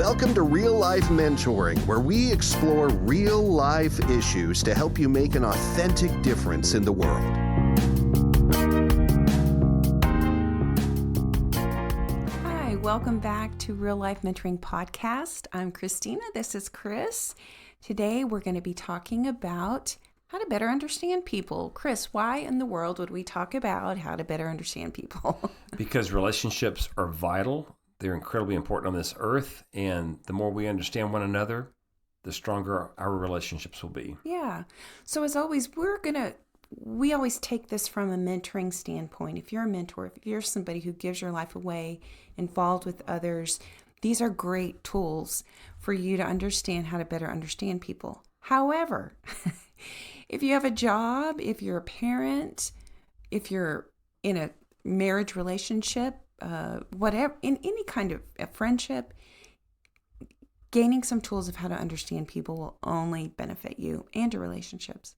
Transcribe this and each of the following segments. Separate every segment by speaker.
Speaker 1: Welcome to Real Life Mentoring, where we explore real life issues to help you make an authentic difference in the world.
Speaker 2: Hi, welcome back to Real Life Mentoring Podcast. I'm Christina. This is Chris. Today we're going to be talking about how to better understand people. Chris, why in the world would we talk about how to better understand people?
Speaker 3: Because relationships are vital. They're incredibly important on this earth, and the more we understand one another, the stronger our relationships will be.
Speaker 2: Yeah. So as always, we always take this from a mentoring standpoint. If you're a mentor, if you're somebody who gives your life away, involved with others, these are great tools for you to understand how to better understand people. However, if you have a job, if you're a parent, if you're in a marriage relationship, whatever, in any kind of a friendship, gaining some tools of how to understand people will only benefit you and your relationships.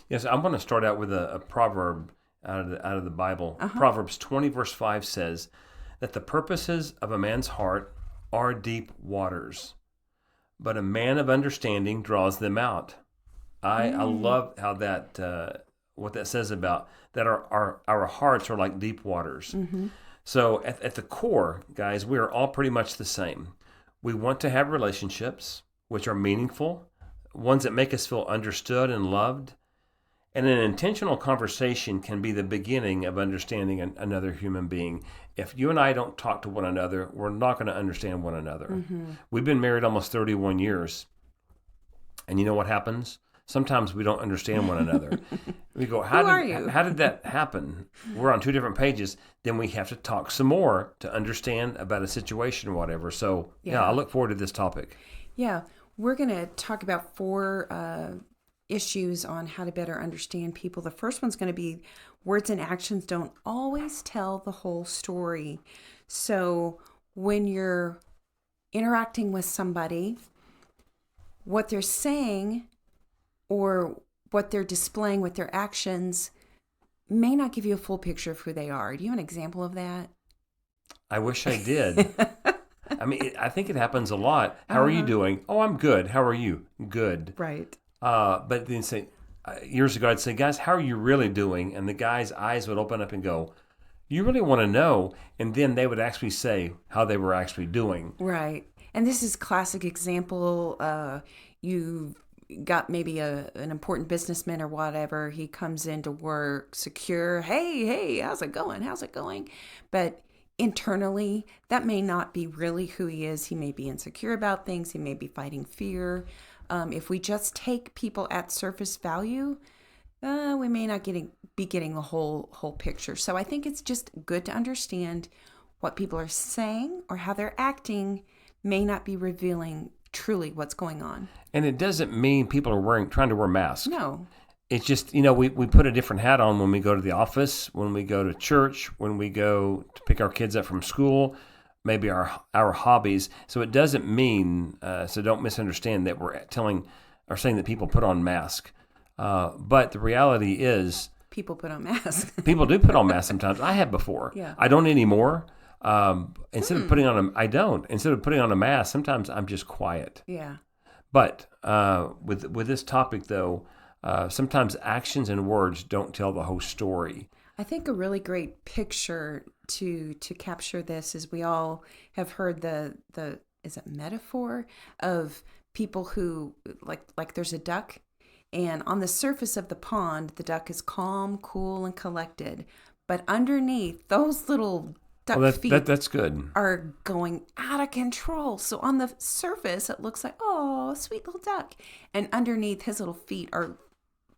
Speaker 3: Yes, I'm going to start out with a proverb out of the Bible. Proverbs 20 verse 5 says that the purposes of a man's heart are deep waters, but a man of understanding draws them out. I love how that what that says about that our hearts are like deep waters. Mm-hmm. So at the core, guys, we are all pretty much the same. We want to have relationships which are meaningful, ones that make us feel understood and loved. And an intentional conversation can be the beginning of understanding another human being. If you and I don't talk to one another, we're not going to understand one another. Mm-hmm. We've been married almost 31 years. And you know what happens? Sometimes we don't understand one another. We go, how did that happen? We're on two different pages. Then we have to talk some more to understand about a situation or whatever. So, I look forward to this topic.
Speaker 2: Yeah, we're going to talk about four issues on how to better understand people. The first one's going to be words and actions don't always tell the whole story. So when you're interacting with somebody, what they're saying or what they're displaying with their actions may not give you a full picture of who they are. Do you have an example of that?
Speaker 3: I wish I did. I mean, I think it happens a lot. How are you doing? Oh, I'm good. How are you? Good.
Speaker 2: Right.
Speaker 3: But then say, years ago, I'd say, guys, how are you really doing? And the guy's eyes would open up and go, you really want to know? And then they would actually say how they were actually doing.
Speaker 2: Right. And this is classic example. You got maybe an important businessman or whatever. He comes into work secure. Hey, how's it going? But internally, that may not be really who he is. He may be insecure about things. He may be fighting fear. If we just take people at surface value, we may not be getting the whole picture. So I think it's just good to understand what people are saying or how they're acting may not be revealing truly what's going on.
Speaker 3: And it doesn't mean people are trying to wear masks.
Speaker 2: No.
Speaker 3: It's just, we put a different hat on when we go to the office, when we go to church, when we go to pick our kids up from school, maybe our hobbies. So it doesn't mean, so don't misunderstand that we're saying that people put on masks. But the reality is,
Speaker 2: people put on masks.
Speaker 3: People do put on masks sometimes. I have before.
Speaker 2: Yeah.
Speaker 3: I don't anymore. Instead of putting on a mask, sometimes I'm just quiet.
Speaker 2: Yeah.
Speaker 3: But with this topic though, sometimes actions and words don't tell the whole story.
Speaker 2: I think a really great picture to capture this is we all have heard the metaphor of people who like there's a duck, and on the surface of the pond the duck is calm, cool, and collected, but underneath those little feet
Speaker 3: that's good.
Speaker 2: Are going out of control. So on the surface it looks like, oh, sweet little duck, and underneath his little feet are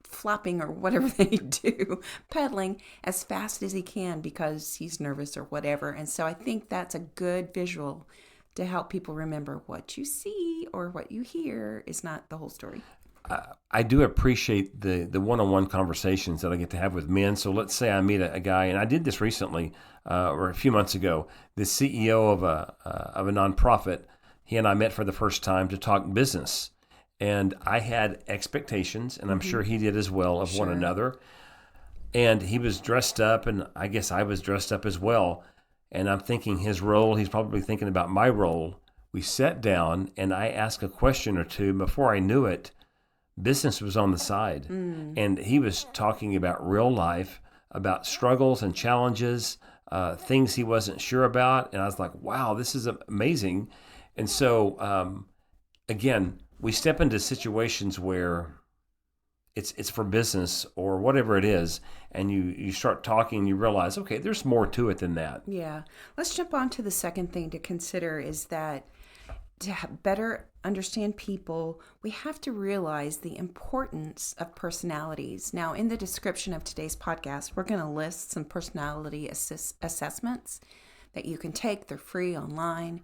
Speaker 2: flopping or whatever they do, pedaling as fast as he can because he's nervous or whatever. And so I think that's a good visual to help people remember what you see or what you hear is not the whole story.
Speaker 3: I do appreciate the one-on-one conversations that I get to have with men. So let's say I meet a guy, and I did this recently, or a few months ago. The CEO of a nonprofit, he and I met for the first time to talk business. And I had expectations, and I'm sure he did as well, of one another. And he was dressed up, and I guess I was dressed up as well. And I'm thinking his role, he's probably thinking about my role. we sat down and I asked a question or two. Before I knew it, business was on the side. And he was talking about real life, about struggles and challenges, things he wasn't sure about. And I was like, wow, this is amazing. And so, again, we step into situations where it's for business or whatever it is, and you start talking and you realize, okay, there's more to it than that.
Speaker 2: Yeah. Let's jump on to the second thing to consider is that to better understand people, we have to realize the importance of personalities. Now, in the description of today's podcast, we're going to list some personality assessments that you can take. They're free online.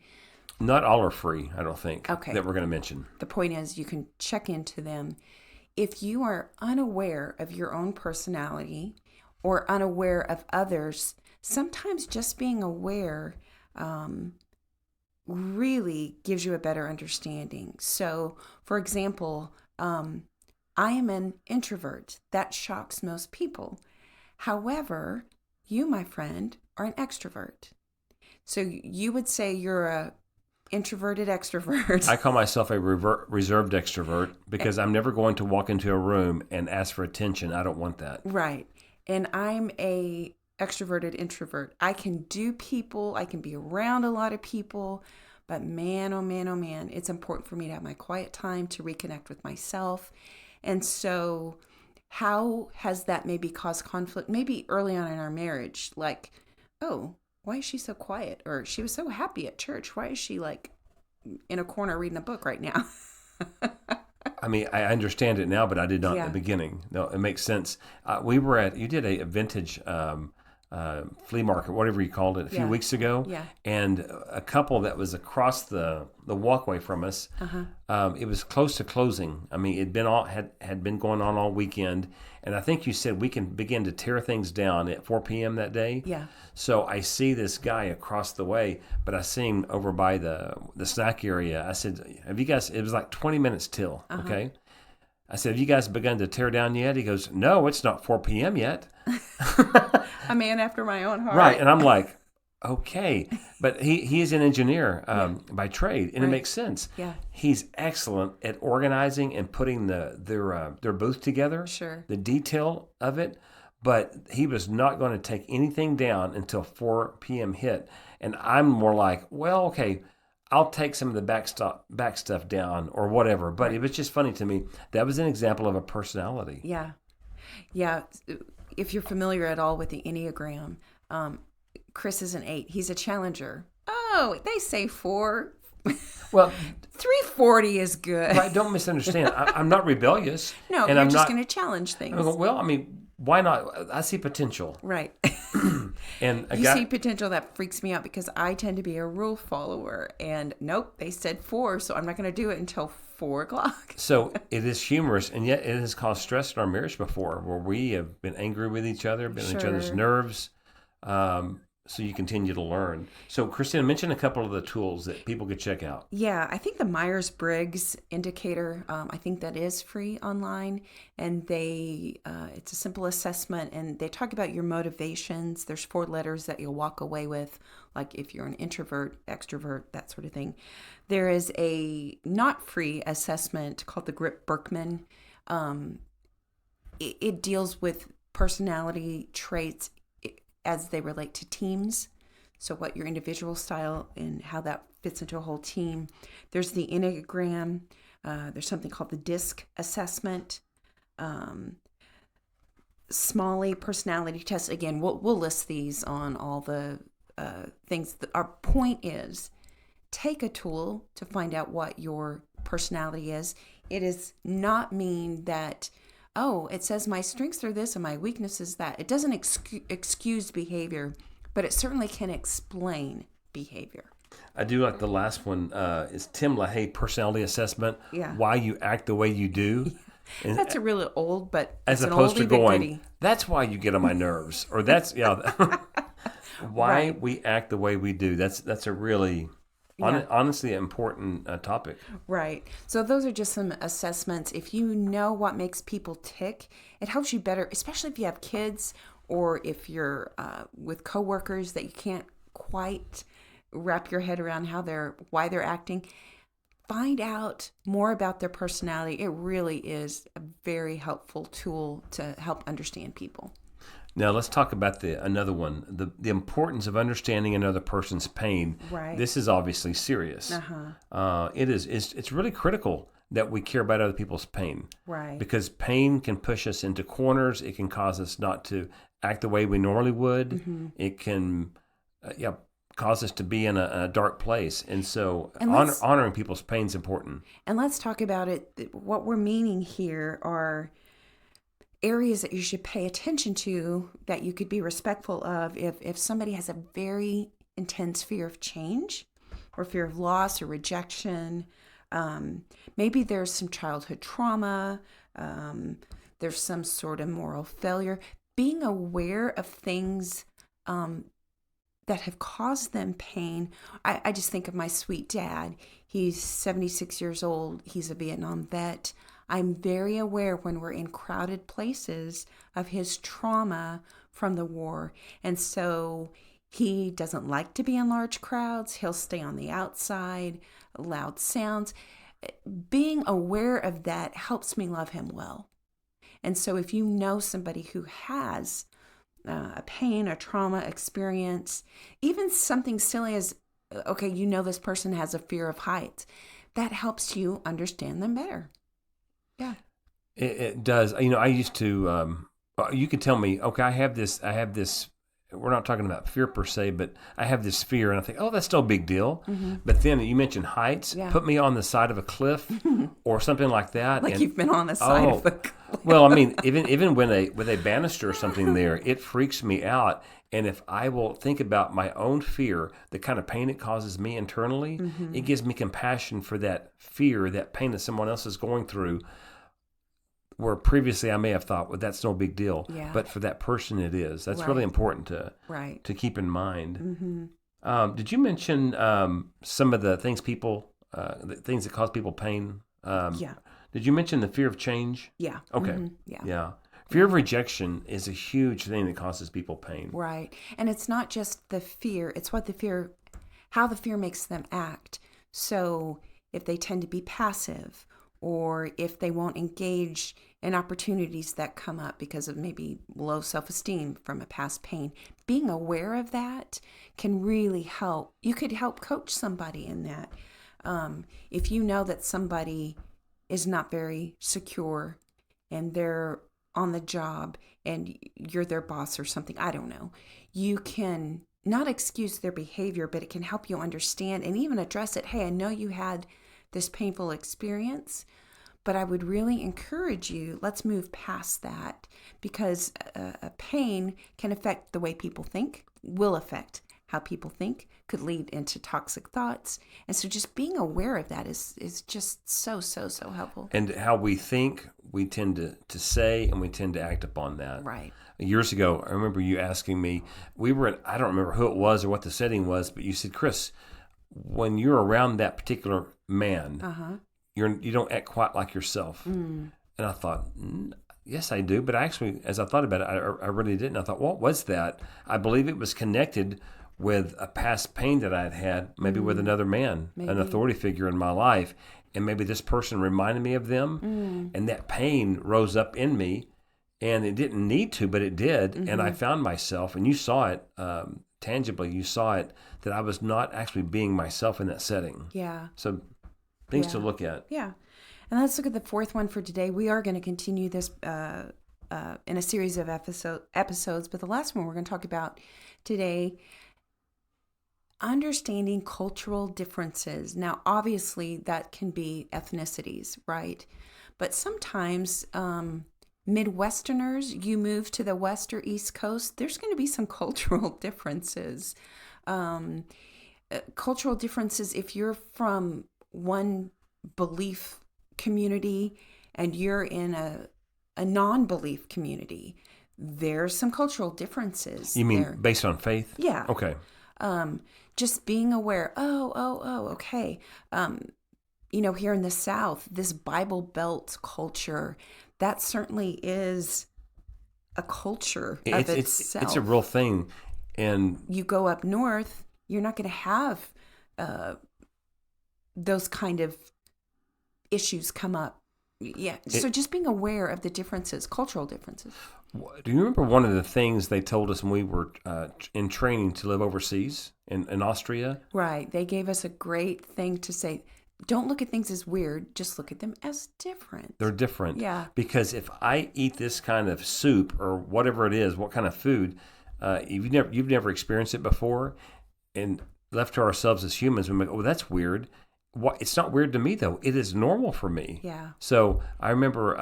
Speaker 3: Not all are free, I don't think,
Speaker 2: Okay.
Speaker 3: that we're going to mention.
Speaker 2: The point is you can check into them. If you are unaware of your own personality or unaware of others, sometimes just being aware really gives you a better understanding. So, for example, I am an introvert. That shocks most people. However, you, my friend, are an extrovert. So you would say you're a introverted extrovert.
Speaker 3: I call myself a reserved extrovert because I'm never going to walk into a room and ask for attention. I don't want that.
Speaker 2: Right. And I'm a extroverted introvert. I can do people, I can be around a lot of people, but man, oh man, oh man, it's important for me to have my quiet time to reconnect with myself. And so how has that maybe caused conflict? Maybe early on in our marriage, like, oh, why is she so quiet? Or she was so happy at church. Why is she like in a corner reading a book right now?
Speaker 3: I mean, I understand it now, but I did not
Speaker 2: Yeah.
Speaker 3: in the beginning. No, it makes sense. You did a vintage flea market, whatever you called it, a few
Speaker 2: Yeah.
Speaker 3: weeks ago.
Speaker 2: Yeah.
Speaker 3: And a couple that was across the walkway from us, it was close to closing. I mean, had been going on all weekend. And I think you said we can begin to tear things down at 4 p.m. that day.
Speaker 2: Yeah.
Speaker 3: So I see this guy across the way, but I see him over by the snack area. I said, have you guys, it was like 20 minutes till, okay? I said, have you guys begun to tear down yet? He goes, no, it's not 4 p.m. yet.
Speaker 2: A man after my own heart.
Speaker 3: Right. And I'm like, okay. But he is an engineer by trade, and it
Speaker 2: Right.
Speaker 3: makes sense.
Speaker 2: Yeah.
Speaker 3: He's excellent at organizing and putting their booth together,
Speaker 2: Sure.
Speaker 3: the detail of it. But he was not going to take anything down until 4 p.m. hit. And I'm more like, well, okay, I'll take some of the back stuff down or whatever. But it was just funny to me. That was an example of a personality.
Speaker 2: Yeah. Yeah. If you're familiar at all with the Enneagram, Chris is an 8. He's a challenger. Oh, they say 4.
Speaker 3: Well,
Speaker 2: 340 is good.
Speaker 3: right, don't misunderstand. I'm not rebellious.
Speaker 2: No,
Speaker 3: and
Speaker 2: you're
Speaker 3: I'm
Speaker 2: just
Speaker 3: not,
Speaker 2: going to challenge things.
Speaker 3: well, I mean, why not? I see potential.
Speaker 2: Right.
Speaker 3: And
Speaker 2: You see potential that freaks me out because I tend to be a rule follower. And nope, they said 4, so I'm not going to do it until 4 o'clock.
Speaker 3: So it is humorous, and yet it has caused stress in our marriage before, where we have been angry with each other, been on each other's
Speaker 2: Sure.
Speaker 3: nerves. So you continue to learn. So Christina, mention a couple of the tools that people could check out.
Speaker 2: Yeah, I think the Myers-Briggs indicator, I think that is free online, and it's a simple assessment, and they talk about your motivations. There's 4 letters that you'll walk away with, like if you're an introvert, extrovert, that sort of thing. There is a not free assessment called the Grip-Birkman. It deals with personality traits as they relate to teams. So what your individual style and how that fits into a whole team. There's the Enneagram. There's something called the DISC assessment. Smalley personality test. Again, we'll list these on all the things. Our point is take a tool to find out what your personality is. It does not mean that, oh, it says my strengths are this and my weakness is that. It doesn't excuse behavior, but it certainly can explain behavior.
Speaker 3: I do like the last one is Tim LaHaye personality assessment.
Speaker 2: Yeah.
Speaker 3: Why you act the way you do. And
Speaker 2: That's a really old, but
Speaker 3: as
Speaker 2: it's
Speaker 3: opposed
Speaker 2: an
Speaker 3: to
Speaker 2: oldie but
Speaker 3: going,
Speaker 2: goodie.
Speaker 3: that's why you get on my nerves, or that's why
Speaker 2: Right.
Speaker 3: we act the way we do. That's a really honestly important topic.
Speaker 2: Right. So those are just some assessments. If you know what makes people tick, it helps you better, especially if you have kids or if you're with coworkers that you can't quite wrap your head around why they're acting. Find out more about their personality. It really is a very helpful tool to help understand people.
Speaker 3: Now let's talk about another one, the importance of understanding another person's pain.
Speaker 2: Right.
Speaker 3: This is obviously serious. It's really critical that we care about other people's pain.
Speaker 2: Right.
Speaker 3: Because pain can push us into corners. It can cause us not to act the way we normally would. Mm-hmm. It can cause us to be in a dark place. And so honoring people's pain is important.
Speaker 2: And let's talk about it. What we're meaning here are areas that you should pay attention to, that you could be respectful of. If somebody has a very intense fear of change or fear of loss or rejection, maybe there's some childhood trauma, there's some sort of moral failure. Being aware of things that have caused them pain. I just think of my sweet dad. He's 76 years old. He's a Vietnam vet. I'm very aware when we're in crowded places of his trauma from the war. And so he doesn't like to be in large crowds. He'll stay on the outside, loud sounds. Being aware of that helps me love him well. And so if you know somebody who has a pain, a trauma experience, even something silly as, okay, you know this person has a fear of heights, that helps you understand them better. Yeah.
Speaker 3: It does. I used to, you could tell me, okay, I have this, we're not talking about fear per se, but I have this fear, and I think, oh, that's no big deal. Mm-hmm. But then you mentioned heights. Yeah. Put me on the side of a cliff or something like that.
Speaker 2: Like you've been on the side of a cliff.
Speaker 3: Well, I mean, even with a banister or something there, it freaks me out. And if I will think about my own fear, the kind of pain it causes me internally, mm-hmm. it gives me compassion for that fear, that pain that someone else is going through, where previously I may have thought, well, that's no big deal. Yeah. But for that person, it is. That's really important to keep in mind. Mm-hmm. Did you mention some of the things the things that cause people pain?
Speaker 2: Yeah.
Speaker 3: Did you mention the fear of change?
Speaker 2: Yeah.
Speaker 3: Okay.
Speaker 2: Mm-hmm.
Speaker 3: Yeah. Fear of rejection is a huge thing that causes people pain.
Speaker 2: Right. And it's not just the fear, it's how the fear makes them act. So if they tend to be passive, or if they won't engage in opportunities that come up because of maybe low self-esteem from a past pain, being aware of that can really help. You could help coach somebody in that. If you know that somebody is not very secure and they're on the job and you're their boss or something, I don't know, you can not excuse their behavior, but it can help you understand and even address it. Hey, I know you had this painful experience, but I would really encourage you, let's move past that, because a pain can affect the way people think, will affect how people think, could lead into toxic thoughts. And so just being aware of that is just so helpful.
Speaker 3: And how we think, we tend to say, and we tend to act upon that.
Speaker 2: Right.
Speaker 3: Years ago, I remember you asking me, I don't remember who it was or what the setting was, but you said, Chris, when you're around that particular man, you don't act quite like yourself. Mm. And I thought, yes, I do. But actually, as I thought about it, I really didn't. I thought, what was that? I believe it was connected with a past pain that I had, maybe with another man, an authority figure in my life. And maybe this person reminded me of them. And that pain rose up in me. And it didn't need to, but it did. Mm-hmm. And I found myself, and you saw it tangibly, you saw it, that I was not actually being myself in that setting.
Speaker 2: Yeah.
Speaker 3: So things to look at.
Speaker 2: Yeah. And let's look at the fourth one for today. We are going to continue this in a series of episodes, but the last one we're going to talk about today, understanding cultural differences. Now, obviously, that can be ethnicities, right? But sometimes Midwesterners, you move to the West or East Coast, there's going to be some cultural differences. Cultural differences, if you're from one belief community and you're in a non-belief community, there's some cultural differences.
Speaker 3: You mean
Speaker 2: there.
Speaker 3: Based on faith?
Speaker 2: Yeah.
Speaker 3: Okay.
Speaker 2: Just being aware, okay. Here in the South, this Bible Belt culture, that certainly is a culture of itself.
Speaker 3: It's a real thing. And
Speaker 2: you go up north, you're not going to have those kind of issues come up. Yeah. So just being aware of the differences, cultural differences.
Speaker 3: Do you remember one of the things they told us when we were in training to live overseas in Austria?
Speaker 2: Right. They gave us a great thing to say. Don't look at things as weird. Just look at them as different.
Speaker 3: They're different.
Speaker 2: Yeah.
Speaker 3: Because if I eat this kind of soup or whatever it is, what kind of food, you've never experienced it before, and left to ourselves as humans, we make, oh, that's weird. It's not weird to me, though. It is normal for me.
Speaker 2: Yeah.
Speaker 3: So I remember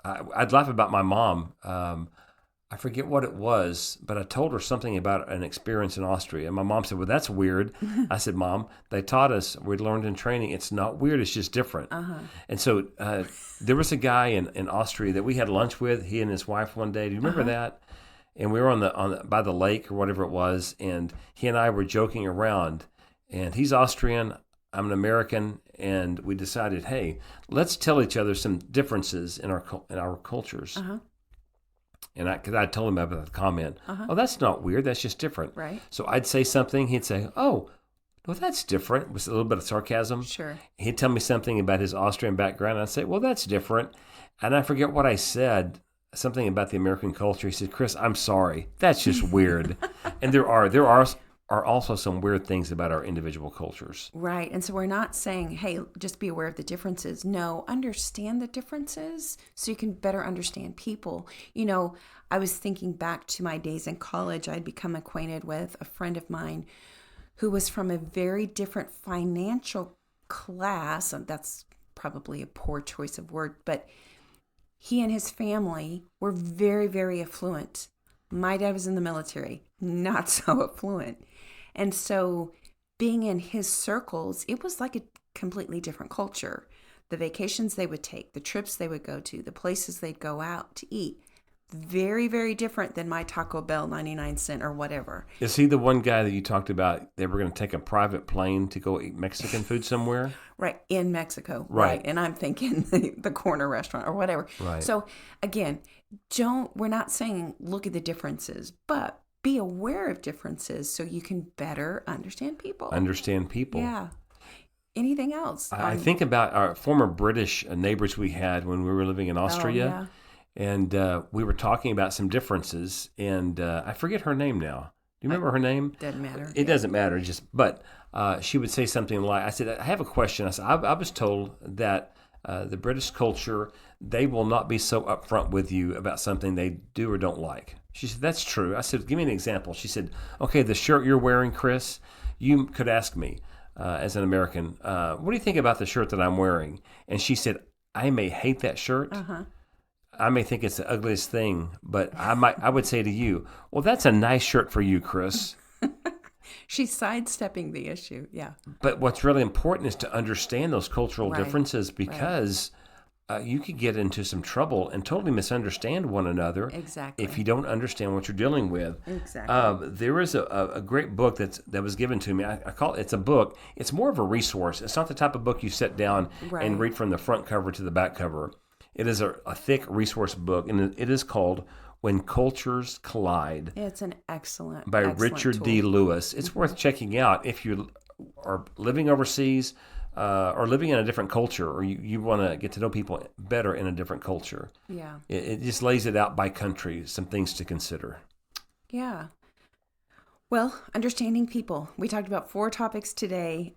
Speaker 3: I'd laugh about my mom. I forget what it was, but I told her something about an experience in Austria. And my mom said, well, that's weird. I said, Mom, they taught us, we learned in training, it's not weird, it's just different. And so there was a guy in Austria that we had lunch with, he and his wife one day. Do you remember that? And we were by the lake or whatever it was, and he and I were joking around. And he's Austrian, I'm an American, and we decided, hey, let's tell each other some differences in our cultures. And because I told him about the comment, oh, that's not weird, that's just different.
Speaker 2: Right.
Speaker 3: So I'd say something, he'd say, oh, well, that's different, with a little bit of sarcasm.
Speaker 2: Sure.
Speaker 3: He'd tell me something about his Austrian background, and I'd say, well, that's different. And I forget what I said, something about the American culture. He said, Chris, I'm sorry, that's just weird. And there are also some weird things about our individual cultures.
Speaker 2: Right. And so we're not saying, hey, just be aware of the differences. No, understand the differences so you can better understand people. You know, I was thinking back to my days in college. I'd become acquainted with a friend of mine who was from a very different financial class. That's probably a poor choice of word, but he and his family were very, very affluent. My dad was in the military, not so affluent. And so being in his circles, it was like a completely different culture. The vacations they would take, the trips they would go to, the places they'd go out to eat, very, very different than my Taco Bell 99-cent or whatever.
Speaker 3: Is he the one guy that you talked about, they were going to take a private plane to go eat Mexican food somewhere?
Speaker 2: Right, in Mexico.
Speaker 3: Right.
Speaker 2: And I'm thinking the corner restaurant or whatever.
Speaker 3: Right.
Speaker 2: So again, we're not saying look at the differences, but be aware of differences so you can better understand people.
Speaker 3: Yeah.
Speaker 2: Anything else?
Speaker 3: I think about our former British neighbors we had when we were living in Austria. And we were talking about some differences. And I forget her name now. Do you remember her name?
Speaker 2: Doesn't matter.
Speaker 3: It doesn't matter. But she would say something like, I said, I have a question. I said, I was told that the British culture, they will not be so upfront with you about something they do or don't like. She said, that's true. I said, give me an example. She said, okay, the shirt you're wearing, Chris, you could ask me as an American, what do you think about the shirt that I'm wearing? And she said, I may hate that shirt. I may think it's the ugliest thing, but I would say to you, well, that's a nice shirt for you, Chris.
Speaker 2: She's sidestepping the issue, yeah.
Speaker 3: But what's really important is to understand those cultural differences, because you could get into some trouble and totally misunderstand one another.
Speaker 2: Exactly.
Speaker 3: If you don't understand what you're dealing with.
Speaker 2: Exactly.
Speaker 3: There is a great book that was given to me. I call it's a book. It's more of a resource. It's not the type of book you sit down and read from the front cover to the back cover. It is a thick resource book, and it is called When Cultures Collide.
Speaker 2: It's an excellent
Speaker 3: by Richard
Speaker 2: tool.
Speaker 3: D. Lewis. It's worth checking out if you are living overseas or living in a different culture, or you want to get to know people better in a different culture.
Speaker 2: Yeah.
Speaker 3: It just lays it out by country, some things to consider.
Speaker 2: Yeah. Well, understanding people. We talked about 4 topics today.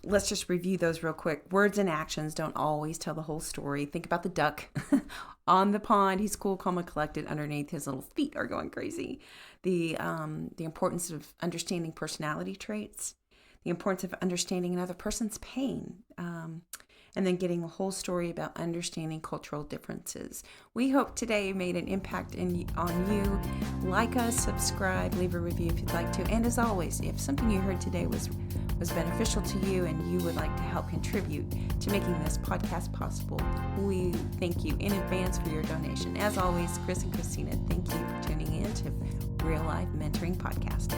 Speaker 2: Let's just review those real quick. Words and actions don't always tell the whole story. Think about the duck on the pond. He's cool, calm, and collected. Underneath, his little feet are going crazy. The importance of understanding personality traits. The importance of understanding another person's pain. And then getting a whole story about understanding cultural differences. We hope today made an impact on you. Like us, subscribe, leave a review if you'd like to. And as always, if something you heard today was beneficial to you and you would like to help contribute to making this podcast possible, we thank you in advance for your donation. As always, Chris and Christina, thank you for tuning in to Real Life Mentoring Podcast.